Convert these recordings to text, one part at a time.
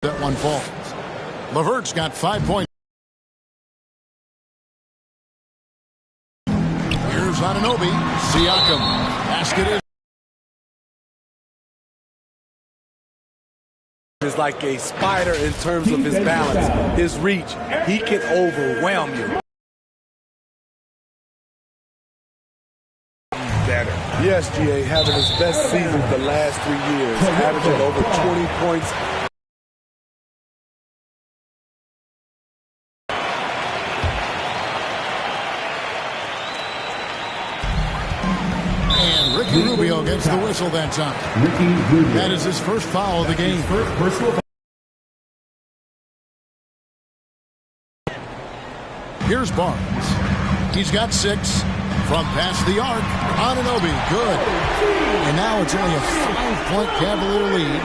That one falls. LeVert's got 5 points. Here's Anunoby. Siakam. Basket is. Is like a spider in terms of his balance, his reach. He can overwhelm you. Better. Yes, GA, having his best season the last 3 years, averaging over 20 points. And Ricky Rubio gets the whistle that time. That is his first foul of the game. Here's Barnes. He's got 6 from past the arc. Anunoby, good. And now it's only a 5-point Cavalier lead.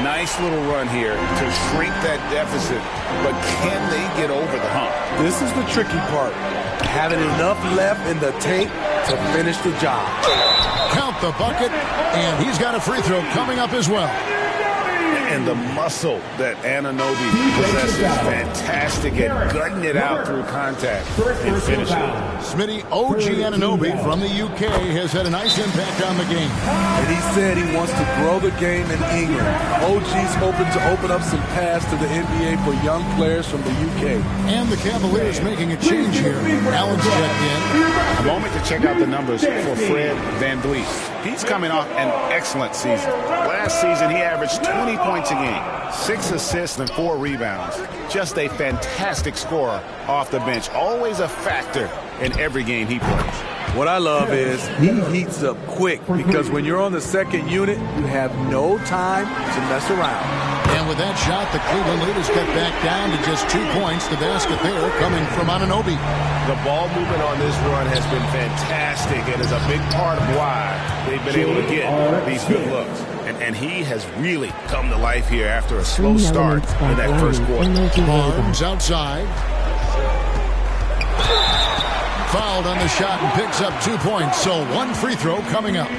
Nice little run here to shrink that deficit, but can they get over the hump? This is the tricky part. Having enough left in the tank to finish the job. Count the bucket, and he's got a free throw coming up as well. And the muscle that Anunoby possesses, fantastic at gutting it out through contact and finishing. Smitty, OG Anunoby from the UK has had a nice impact on the game. And he said he wants to grow the game in England. OG's hoping to open up some paths to the NBA for young players from the UK. And the Cavaliers making a change here. Allen's checked in. A moment to check out the numbers for Fred VanVleet. He's coming off an excellent season. Last season, he averaged 20 points a game, 6 assists and 4 rebounds. Just a fantastic scorer off the bench. Always a factor in every game he plays. What I love is he heats up quick because when you're on the second unit, you have no time to mess around. And with that shot, the Cleveland lead is cut back down to just 2 points. The basket there coming from Anunoby. The ball movement on this run has been fantastic and is a big part of why they've been able to get these good looks. And he has really come to life here after a slow start in that first quarter. Barnes outside. Fouled on the shot and picks up 2 points. So 1 free throw coming up.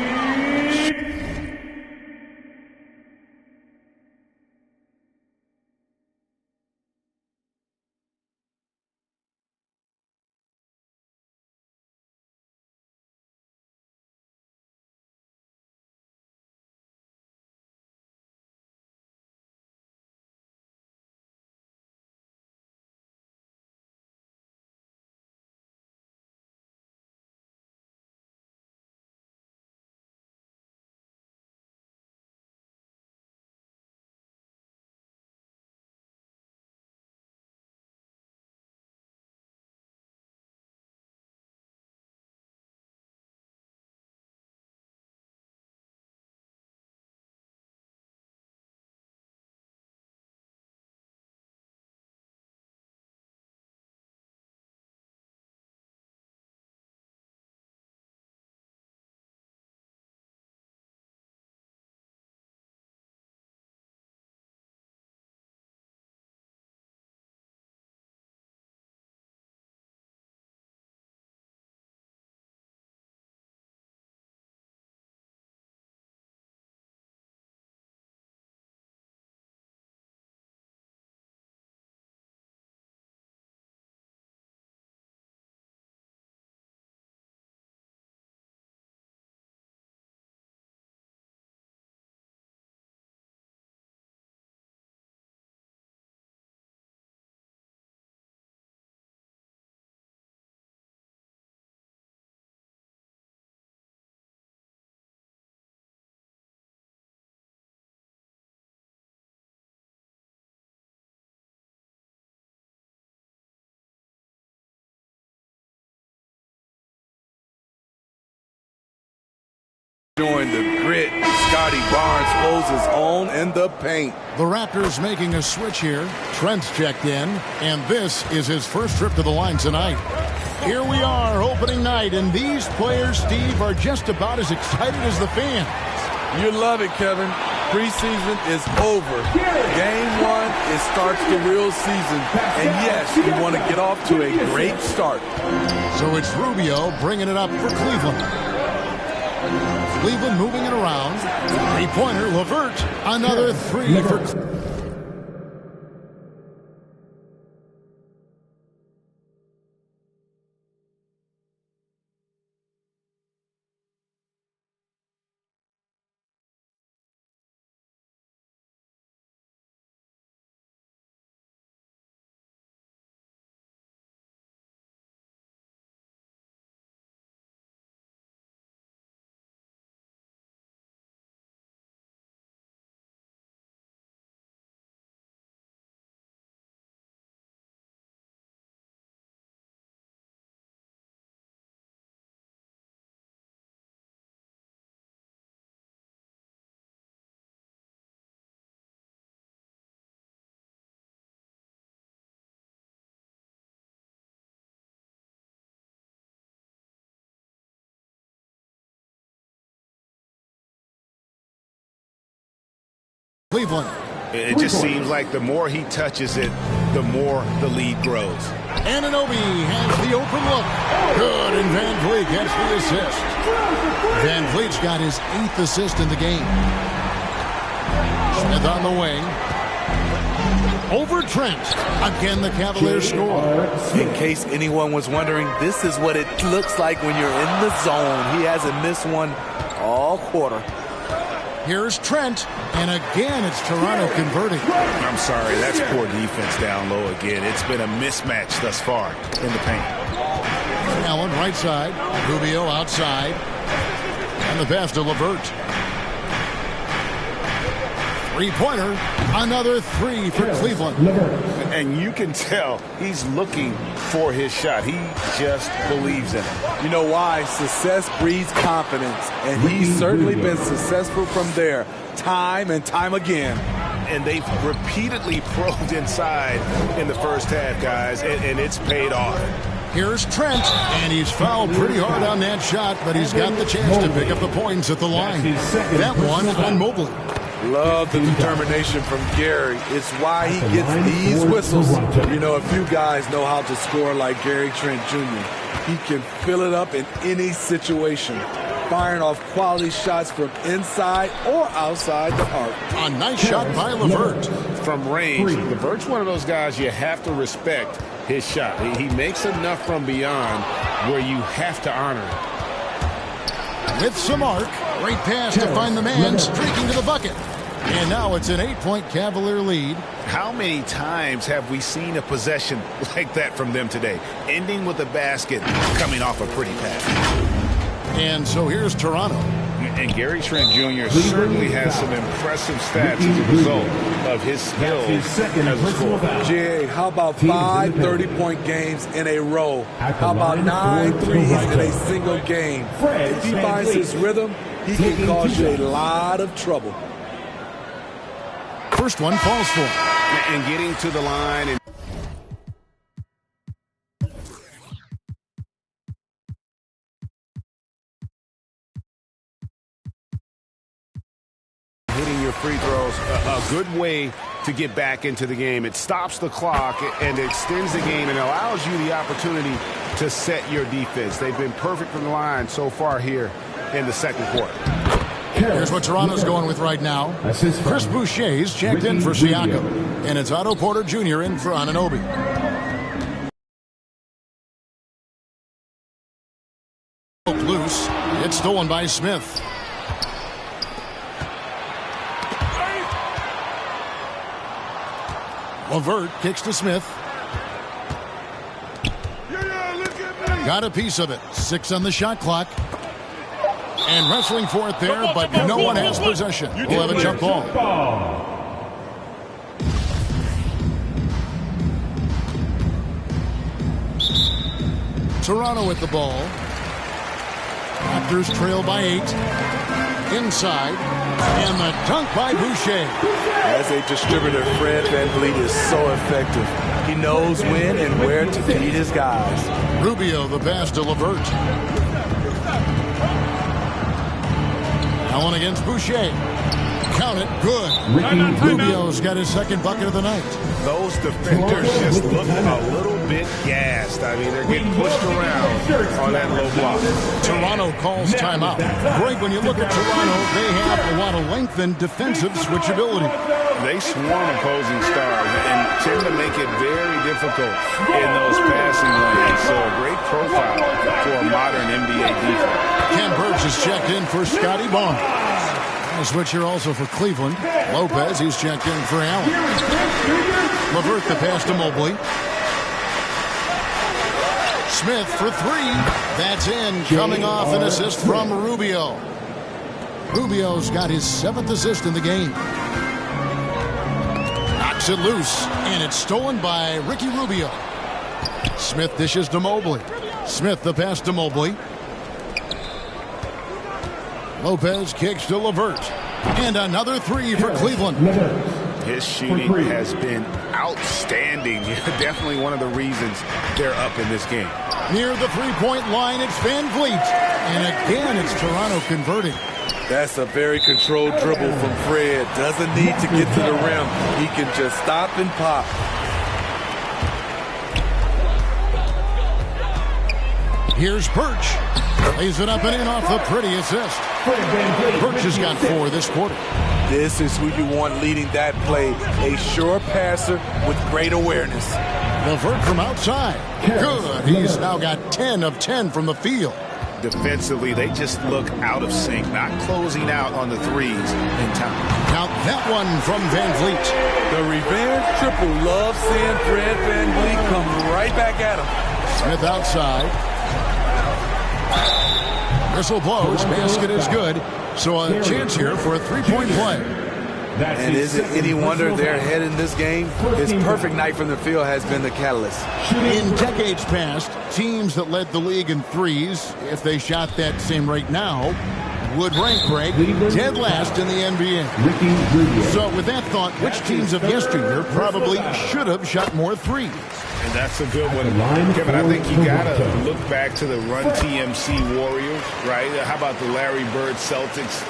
Showing the grit, Scotty Barnes holds his own in the paint. The Raptors making a switch here. Trent's checked in, and this is his first trip to the line tonight. Here we are, opening night, and these players, Steve, are just about as excited as the fans. You love it, Kevin. Preseason is over. Game 1, it starts the real season. And yes, you want to get off to a great start. So it's Rubio bringing it up for Cleveland. Cleveland moving it around. Three-pointer, LeVert. Another 3 for Cleveland. It just seems like the more he touches it, the more the lead grows. Anunoby has the open look. Good, and Van Vliet gets the assist. Van Vliet's got his 8th assist in the game. Smith on the wing. Over Trent. Again, the Cavaliers score. In case anyone was wondering, this is what it looks like when you're in the zone. He hasn't missed one all quarter. Here's Trent, and again it's Toronto converting. I'm sorry, that's poor defense down low again. It's been a mismatch thus far in the paint. Allen right side, Rubio outside, and the pass to LeVert. Three-pointer, another 3 for Cleveland. And you can tell he's looking for his shot. He just believes in it. You know why? Success breeds confidence, and he's certainly been successful from there, time and time again. And they've repeatedly probed inside in the first half, guys, and it's paid off. Here's Trent, and he's fouled pretty hard on that shot, but he's got the chance to pick up the points at the line. That one on Mobley. Love the determination from Gary. It's why he gets these whistles. You know, a few guys know how to score like Gary Trent Jr. He can fill it up in any situation, firing off quality shots from inside or outside the arc. A nice shot by LeVert. From range, LeVert's one of those guys you have to respect his shot. He makes enough from beyond where you have to honor it. With some arc, great pass to find the man streaking to the bucket. And now it's an 8-point Cavalier lead. How many times have we seen a possession like that from them today, ending with a basket coming off a pretty pass? And so here's Toronto. And Gary Trent Jr. certainly has some impressive stats as a result of his skills as a scorer. Jay, how about 5 30-point games in a row? How about 9 threes in a single game? If he finds his rhythm, he can cause you a lot of trouble. First one falls for him. And getting to the line and hitting your free throws, a good way to get back into the game. It stops the clock and extends the game and allows you the opportunity to set your defense. They've been perfect from the line so far here in the second quarter. Here's what Toronto's going with right now. Chris Boucher's checked in for Siakam. And it's Otto Porter Jr. in for Anunoby. Loose. It's stolen by Smith. LeVert kicks to Smith. Got a piece of it. 6 on the shot clock. And wrestling for it there, but no one has possession. We'll have a jump ball. Toronto with the ball. Raptors trail by 8. Inside. And the dunk by Boucher. As a distributor, Fred VanVleet is so effective. He knows when and where to feed his guys. Rubio, the pass to LeVert. Allen against Boucher. Count it. Good. Rubio's got his second bucket of the night. Those defenders just look a little bit gassed. I mean, they're getting pushed around on that low block. Toronto calls timeout. Greg, when you look at Toronto, they have a lot of length and defensive switchability. They swarm opposing stars and tend to make it very difficult in those passing lanes. So a great profile for a modern NBA defense. Ken Burge is checked in for Scotty Barnes. A switch here also for Cleveland. Lopez, he's checked in for Allen. LeVert the pass to Mobley. Smith for 3. That's in. Coming off an assist from Rubio. Rubio's got his 7th assist in the game. Knocks it loose, and it's stolen by Ricky Rubio. Smith dishes to Mobley. Smith the pass to Mobley. Lopez kicks to LeVert. And another 3 for Cleveland. His shooting has been outstanding. Definitely one of the reasons they're up in this game. Near the three-point line, it's VanVleet. And again, it's Toronto converting. That's a very controlled dribble from Fred. Doesn't need to get to the rim. He can just stop and pop. Here's Birch. Lays it up and in off the pretty assist. Birch has got 4 this quarter. This is who you want leading that play. A sure passer with great awareness. LeVert from outside. Good. He's now got 10 of 10 from the field. Defensively, they just look out of sync, not closing out on the threes in time. Now that one from Van Vliet. The revenge triple. Love seeing Fred VanVleet come right back at him. Smith outside. Whistle blows. Basket is good. So a chance here for a three-point play. And is it any wonder they're ahead in this game? His perfect night from the field has been the catalyst. In decades past, teams that led the league in threes, if they shot that same rate now, would rank Greg dead last in the NBA. So with that thought, which teams of yesteryear probably should have shot more threes? And that's a good one. Kevin, I think you got to look back to the Run TMC Warriors, right? How about the Larry Bird Celtics?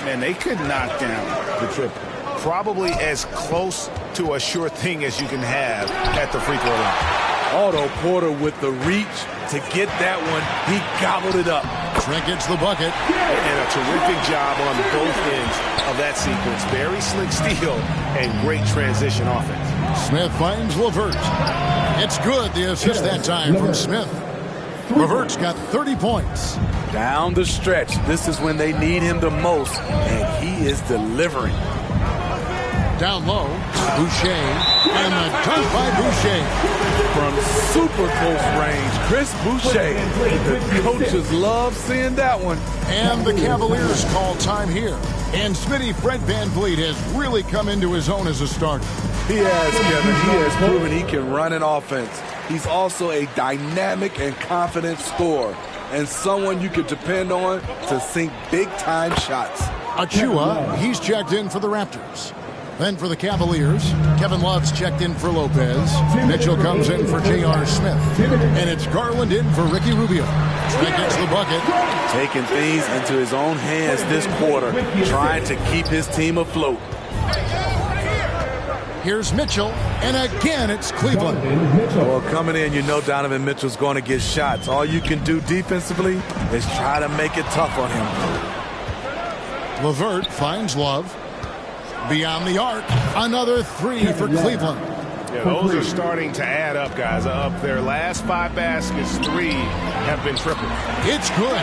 Man, they could knock down the triple. Probably as close to a sure thing as you can have at the free throw line. Otto Porter with the reach to get that one. He gobbled it up. Trent gets the bucket. And a terrific job on both ends of that sequence. Very slick steal and great transition offense. Smith finds LeVert. It's good, the assist that time from Smith. LeVert's got 30 points. Down the stretch, this is when they need him the most, and he is delivering. Down low, Boucher, and the dunk by Boucher. From super close range, Chris Boucher. The coaches love seeing that one. And the Cavaliers call time here. And Smitty, Fred VanVleet has really come into his own as a starter. He has, Kevin. He has proven he can run an offense. He's also a dynamic and confident scorer, and someone you can depend on to sink big-time shots. Achua, he's checked in for the Raptors. Then for the Cavaliers, Kevin Love's checked in for Lopez. Mitchell comes in for J.R. Smith. And it's Garland in for Ricky Rubio. Trent gets the bucket. Taking things into his own hands this quarter, trying to keep his team afloat. Here's Mitchell, and again it's Cleveland. Well, coming in, you know Donovan Mitchell's going to get shots. All you can do defensively is try to make it tough on him. LeVert finds Love. Beyond the arc, another three for Cleveland. Yeah, those are starting to add up, guys. Up their last 5 baskets, 3 have been triple. It's good.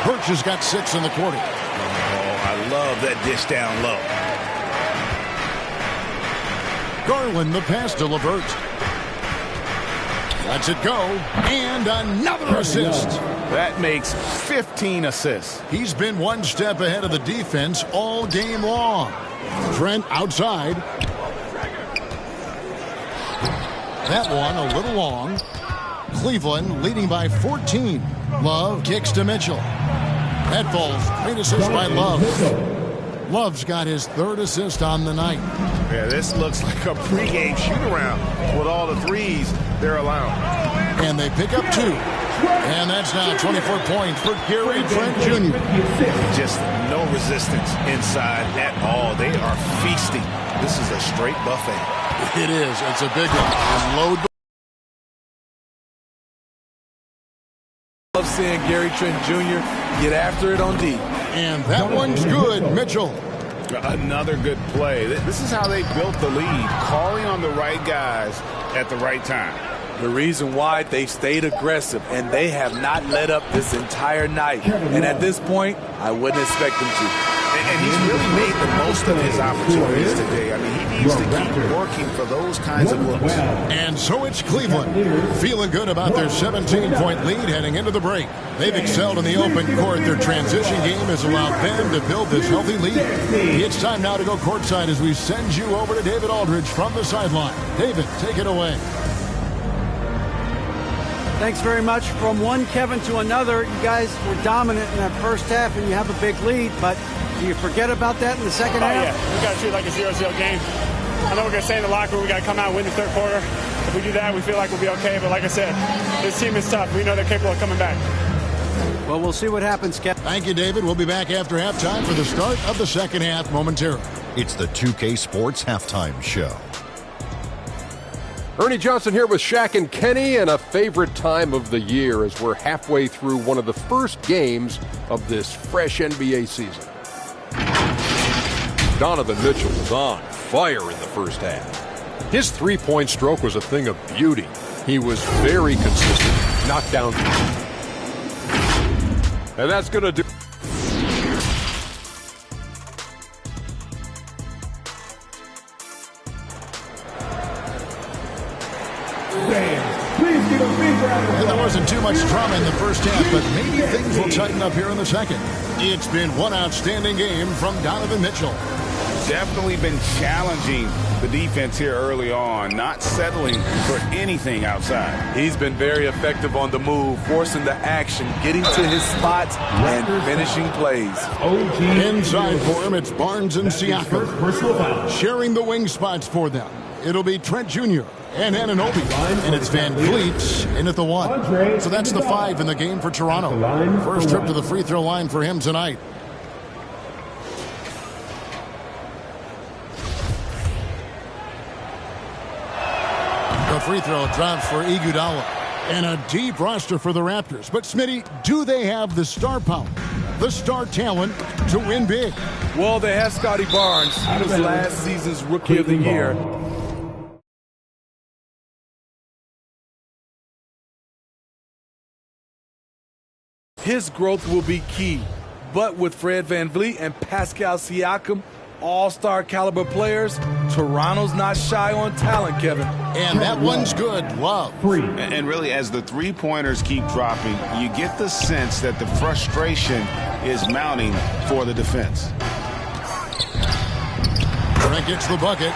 Birch has got 6 in the quarter. Oh, I love that dish down low. Garland the pass to LeVert. Lets it go, and another assist. That makes 15 assists. He's been one step ahead of the defense all game long. Trent outside. That one a little long. Cleveland leading by 14. Love kicks to Mitchell. That falls. Great assist by Love. Love's got his 3rd assist on the night. Yeah, this looks like a pregame shoot-around with all the threes they're allowing. And they pick up 2. And that's now 24 points for Gary Trent Jr. Just no resistance inside at all. They are feasting. This is a straight buffet. It is. It's a big one. And load. Love seeing Gary Trent Jr. get after it on D. And that one's good, Mitchell. Another good play. This is how they built the lead, calling on the right guys at the right time. The reason why they stayed aggressive, and they have not let up this entire night. And at this point, I wouldn't expect them to. And he's really made the most of his opportunities today. I mean, he needs to keep working for those kinds of looks. And so it's Cleveland, feeling good about their 17-point lead heading into the break. They've excelled in the open court. Their transition game has allowed them to build this healthy lead. It's time now to go courtside as we send you over to David Aldridge from the sideline. David, take it away. Thanks very much. From one Kevin to another, you guys were dominant in that first half and you have a big lead, but do you forget about that in the second half? Yeah, we got to treat it like a 0-0 game. I know we're going to stay in the locker room. We got to come out and win the third quarter. If we do that, we feel like we'll be okay. But like I said, this team is tough. We know they're capable of coming back. Well, we'll see what happens, Kevin. Thank you, David. We'll be back after halftime for the start of the second half momentarily. It's the 2K Sports Halftime Show. Ernie Johnson here with Shaq and Kenny, and a favorite time of the year as we're halfway through one of the first games of this fresh NBA season. Donovan Mitchell was on fire in the first half. His three-point stroke was a thing of beauty. He was very consistent, knocked down. And that's going to do. And there wasn't too much drama in the first half, but maybe things will tighten up here in the second. It's been one outstanding game from Donovan Mitchell. Definitely been challenging the defense here early on, not settling for anything outside. He's been very effective on the move, forcing the action, getting to his spots, and finishing plays. Inside for him, it's Barnes and Siakam. Sharing the wing spots for them. It'll be Trent Jr. and Anunoby. And it's Van Vliet in at the 1. So that's the 5 in the game for Toronto. First trip to the free throw line for him tonight. The free throw drops for Iguodala. And a deep roster for the Raptors. But, Smitty, do they have the star power, the star talent to win big? Well, they have Scotty Barnes. He was last season's Rookie of the Year. His growth will be key. But with Fred VanVleet and Pascal Siakam, all-star caliber players, Toronto's not shy on talent, Kevin. And that one's good. Love. And really, as the three-pointers keep dropping, you get the sense that the frustration is mounting for the defense. Trent gets the bucket.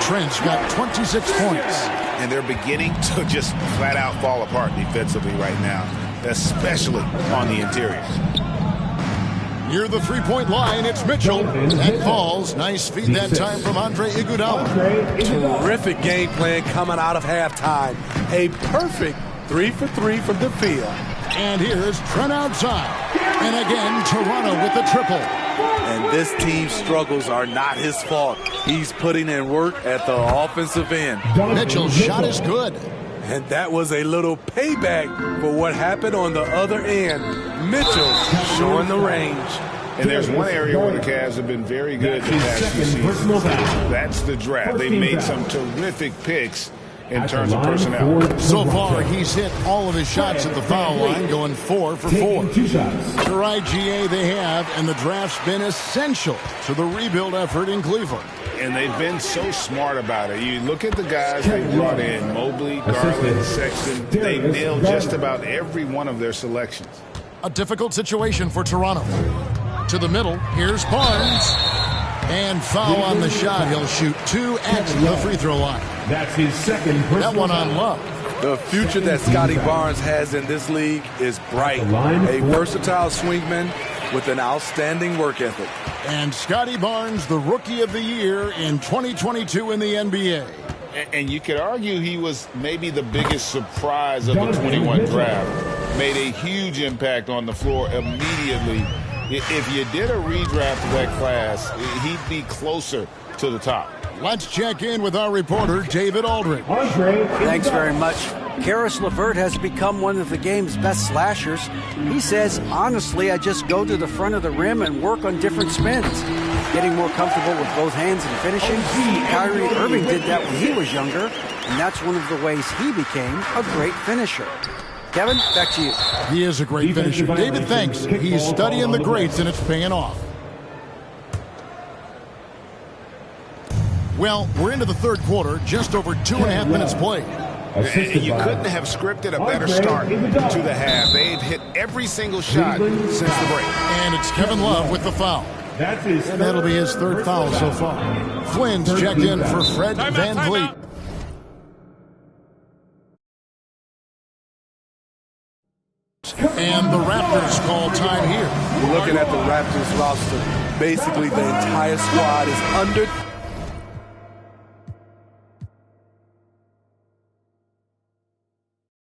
Trent's got 26 points. And they're beginning to just flat-out fall apart defensively right now, especially on the interior. Near the three-point line, it's Mitchell. That falls. Nice feed that time from Andre Iguodala. Terrific game plan coming out of halftime. A perfect 3 for 3 from the field. And here's Trent outside. And again, Toronto with the triple. And this team's struggles are not his fault. He's putting in work at the offensive end. Mitchell's shot is good. And that was a little payback for what happened on the other end. Mitchell showing the range. And there's one area where the Cavs have been very good the past few seasons. That's the draft. They've made some terrific picks in terms of personnel. So far, he's hit all of his shots at the foul line, going 4 for 4. The right GA they have, and the draft's been essential to the rebuild effort in Cleveland. And they've been so smart about it. You look at the guys they brought in, Mobley, Garland, Sexton. They nailed just about every one of their selections. A difficult situation for Toronto. To the middle, here's Barnes. And foul on the shot. He'll shoot 2 at the free throw line. That's his second. That one on Love. The future that Scotty Barnes has in this league is bright. A versatile swingman with an outstanding work ethic. And Scotty Barnes, the Rookie of the Year in 2022 in the NBA. And you could argue he was maybe the biggest surprise of the 21 draft. Made a huge impact on the floor immediately. If you did a redraft of that class, he'd be closer to the top. Let's check in with our reporter, David Aldridge. Thanks very much. Karis LeVert has become one of the game's best slashers. He says, honestly, I just go to the front of the rim and work on different spins. Getting more comfortable with both hands and finishing. Kyrie Irving did that when he was younger, and that's one of the ways he became a great finisher. Kevin, back to you. He is a great finisher. David, thanks. He's studying the greats, and it's paying off. Well, we're into the third quarter, just over 2.5 minutes played. And you couldn't have scripted a better start to the half. They've hit every single shot since the break. And it's Kevin Love with the foul. And that'll be his third foul so far. Flynn's checked in for Fred VanVleet. And the Raptors call time here. Looking at the Raptors roster, basically the entire squad is under